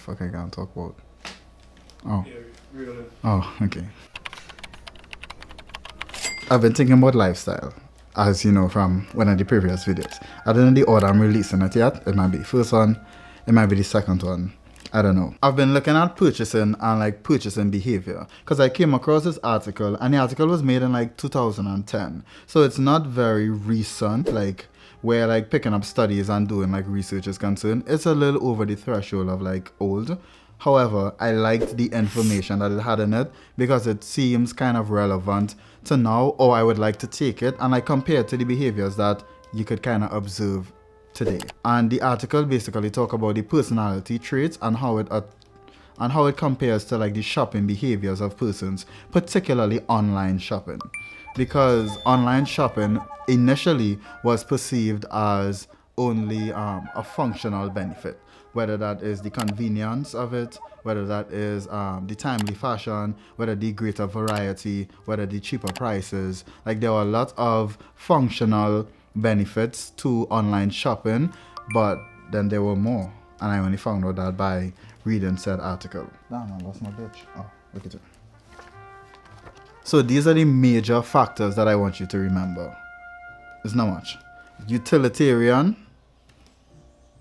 fuck I can't talk about? Oh. Yeah, really. Oh, okay. I've been thinking about lifestyle, as you know from one of the previous videos. I don't know the order I'm releasing it yet. It might be the first one, it might be the second one. I don't know. I've been looking at purchasing and like purchasing behavior because I came across this article and the article was made in like 2010. So it's not very recent, like where like picking up studies and doing like research is concerned. It's a little over the threshold of like old. However, I liked the information that it had in it because it seems kind of relevant to now, or I would like to take it and like compare it to the behaviors that you could kind of observe today. And the article basically talk about the personality traits and how it compares to like the shopping behaviors of persons, particularly online shopping. Because online shopping initially was perceived as only a functional benefit, whether that is the convenience of it, whether that is the timely fashion, whether the greater variety, whether the cheaper prices. Like there were a lot of functional benefits to online shopping, but then there were more, and I only found out that by reading said article. Damn, man, that's my bitch. Oh, look at it. So these are the major factors that I want you to remember. It's not much. Utilitarian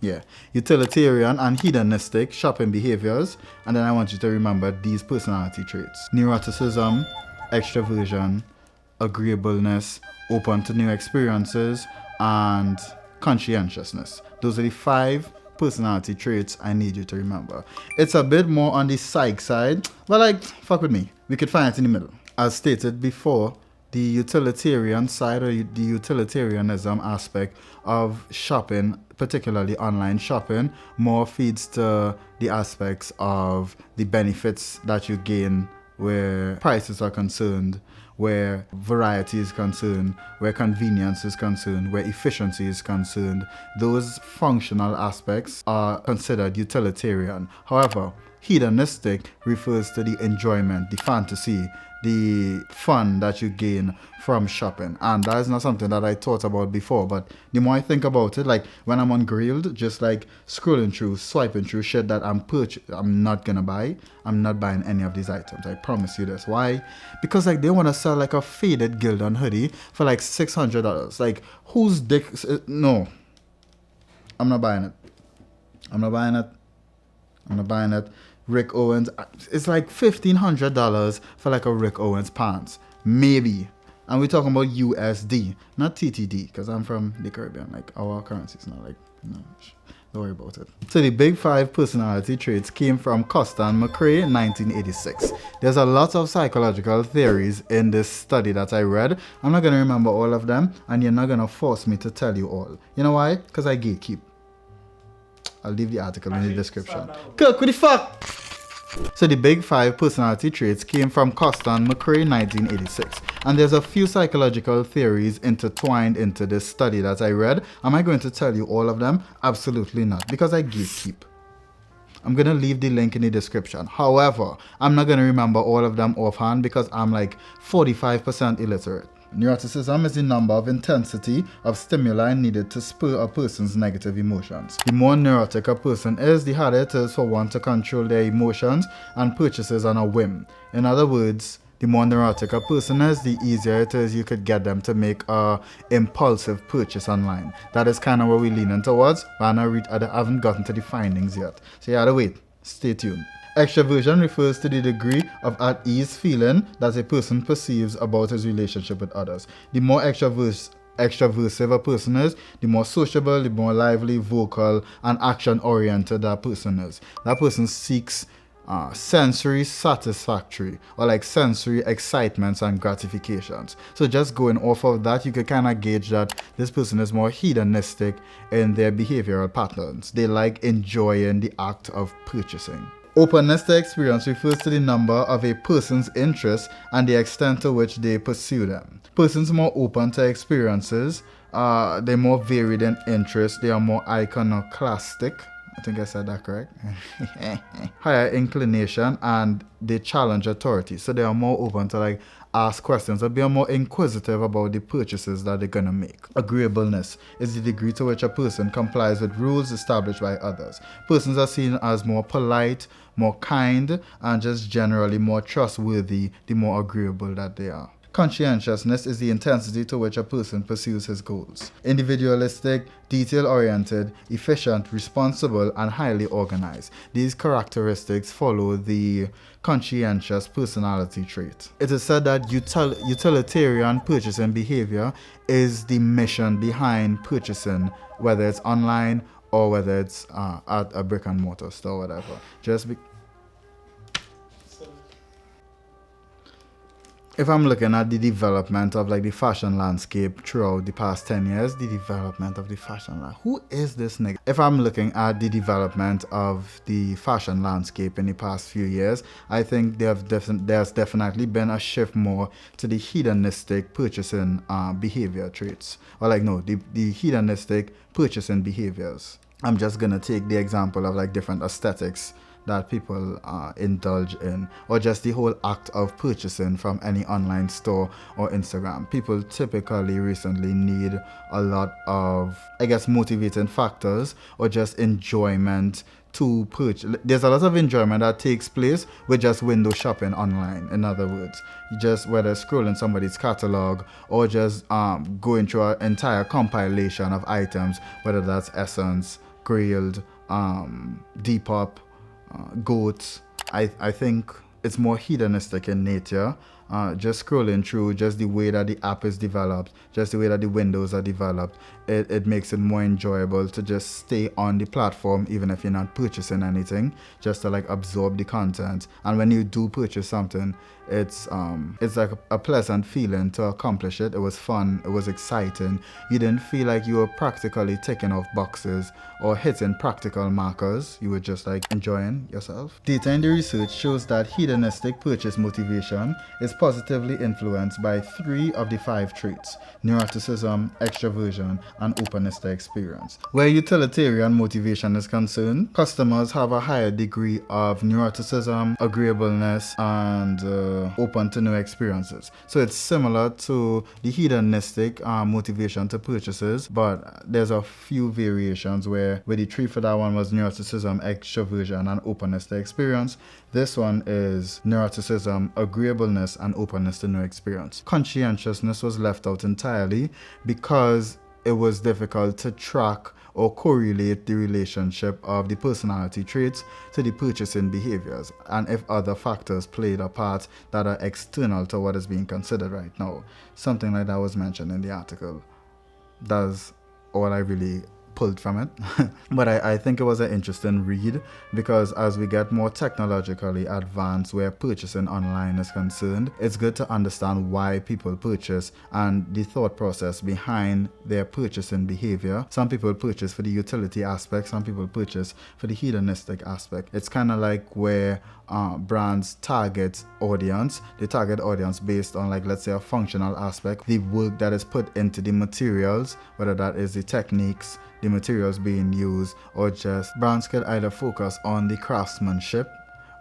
and hedonistic shopping behaviors, and then I want you to remember these personality traits: neuroticism, extroversion, agreeableness, open to new experiences, and conscientiousness. Those are the 5 personality traits I need you to remember. It's a bit more on the psych side, but like, fuck with me. We could find it in the middle. As stated before, the utilitarian side, or the utilitarianism aspect of shopping, particularly online shopping, more feeds to the aspects of the benefits that you gain where prices are concerned, where variety is concerned, where convenience is concerned, where efficiency is concerned. Those functional aspects are considered utilitarian. However, hedonistic refers to the enjoyment, the fantasy, the fun that you gain from shopping. And that is not something that I thought about before, but the more I think about it, like when I'm on Grailed, just like scrolling through, swiping through shit that I'm not gonna buy, I'm not buying any of these items. I promise you this. Why? Because like they want to sell like a faded Gildan hoodie for like $600. Like whose dick? No, I'm not buying it. I'm not buying it. Rick Owens, it's like $1,500 for like a Rick Owens pants, maybe. And we're talking about USD, not TTD, because I'm from the Caribbean. Like our currency is not like, no, don't worry about it. So the big 5 personality traits came from Costa and McCrae in 1986. There's a lot of psychological theories in this study that I read. I'm not going to remember all of them, and you're not going to force me to tell you all. You know why? Because I gatekeep. I'll leave the article in the description. Cook, what the fuck? So the big 5 personality traits came from Costa and McCrae in 1986. And there's a few psychological theories intertwined into this study that I read. Am I going to tell you all of them? Absolutely not, because I gatekeep. I'm going to leave the link in the description. However, I'm not going to remember all of them offhand because I'm like 45% illiterate. Neuroticism is the number of intensity of stimuli needed to spur a person's negative emotions. The more neurotic a person is, the harder it is for one to control their emotions and purchases on a whim. In other words, the more neurotic a person is, the easier it is you could get them to make a impulsive purchase online. That is kind of what we're leaning towards, but I haven't gotten to the findings yet. So you gotta wait. Stay tuned. Extroversion refers to the degree of at-ease feeling that a person perceives about his relationship with others. The more extroversive a person is, the more sociable, the more lively, vocal, and action-oriented that person is. That person seeks sensory satisfactory, or like sensory excitements and gratifications. So just going off of that, you could kind of gauge that this person is more hedonistic in their behavioral patterns. They like enjoying the act of purchasing. Openness to experience refers to the number of a person's interests and the extent to which they pursue them. Persons more open to experiences, they're more varied in interests, they are more iconoclastic. I think I said that correct. Higher inclination, and they challenge authority. So they are more open to like ask questions or be more inquisitive about the purchases that they're gonna make. Agreeableness is the degree to which a person complies with rules established by others. Persons are seen as more polite, more kind, and just generally more trustworthy the more agreeable that they are. Conscientiousness is the intensity to which a person pursues his goals. Individualistic, detail-oriented, efficient, responsible, and highly organized. These characteristics follow the conscientious personality trait. It is said that utilitarian purchasing behavior is the mission behind purchasing, whether it's online or whether it's at a brick and mortar store, whatever. If I'm looking at the development of like the fashion landscape throughout the past 10 years, the development of the fashion who is this nigga? If I'm looking at the development of the fashion landscape in the past few years, I think there's definitely been a shift more to the hedonistic purchasing behavior traits. Or like no, the hedonistic purchasing behaviors. I'm just gonna take the example of like different aesthetics that people indulge in, or just the whole act of purchasing from any online store or Instagram. People typically recently need a lot of, I guess, motivating factors or just enjoyment to purchase. There's a lot of enjoyment that takes place with just window shopping online. In other words, you just, whether scrolling somebody's catalog or just going through an entire compilation of items, whether that's Essence, Grailed, Depop, Goats. I think it's more hedonistic in nature. Just scrolling through, just the way that the app is developed, just the way that the windows are developed, it makes it more enjoyable to just stay on the platform even if you're not purchasing anything, just to like absorb the content. And when you do purchase something, it's like a pleasant feeling to accomplish it. It was fun, it was exciting. You didn't feel like you were practically ticking off boxes or hitting practical markers. You were just like enjoying yourself. Data in the research shows that hedonistic purchase motivation is positively influenced by 3 of the 5 traits: neuroticism, extroversion, and openness to experience. Where utilitarian motivation is concerned, customers have a higher degree of neuroticism, agreeableness, and open to new experiences. So it's similar to the hedonistic motivation to purchases, but there's a few variations where the 3 for that one was neuroticism, extroversion, and openness to experience. This one is neuroticism, agreeableness, and openness to new experience. Conscientiousness was left out entirely because it was difficult to track or correlate the relationship of the personality traits to the purchasing behaviors, and if other factors played a part that are external to what is being considered right now. Something like that was mentioned in the article. That's all I really pulled from it. But I think it was an interesting read, because as we get more technologically advanced where purchasing online is concerned, it's good to understand why people purchase and the thought process behind their purchasing behavior. Some people purchase for the utility aspect, some people purchase for the hedonistic aspect. It's kind of like where brands target audience. They target audience based on, like, let's say a functional aspect, the work that is put into the materials, whether that is the techniques, the materials being used, or just brands could either focus on the craftsmanship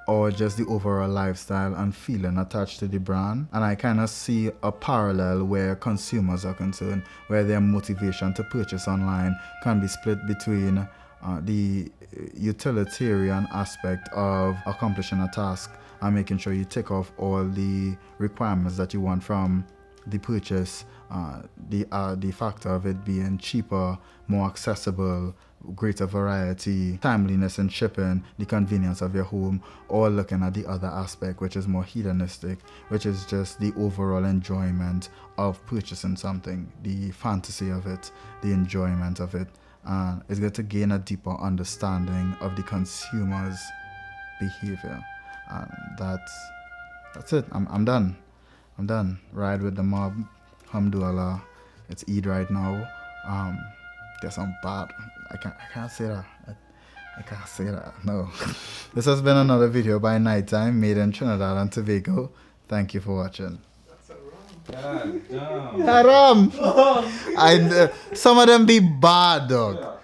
or just the overall lifestyle and feeling attached to the brand. And I kind of see a parallel where consumers are concerned, where their motivation to purchase online can be split between the utilitarian aspect of accomplishing a task and making sure you tick off all the requirements that you want from the purchase, the factor of it being cheaper, more accessible, greater variety, timeliness in shipping, the convenience of your home, or looking at the other aspect, which is more hedonistic, which is just the overall enjoyment of purchasing something, the fantasy of it, the enjoyment of it. And it's good to gain a deeper understanding of the consumer's behavior. And that's it. I'm done. Ride with the mob. Alhamdulillah. It's Eid right now. There's some bad. I can't say that. I can't say that. No. This has been another video by Nighttime, made in Trinidad and Tobago. Thank you for watching. God damn. Haram. Some of them be bad, dog.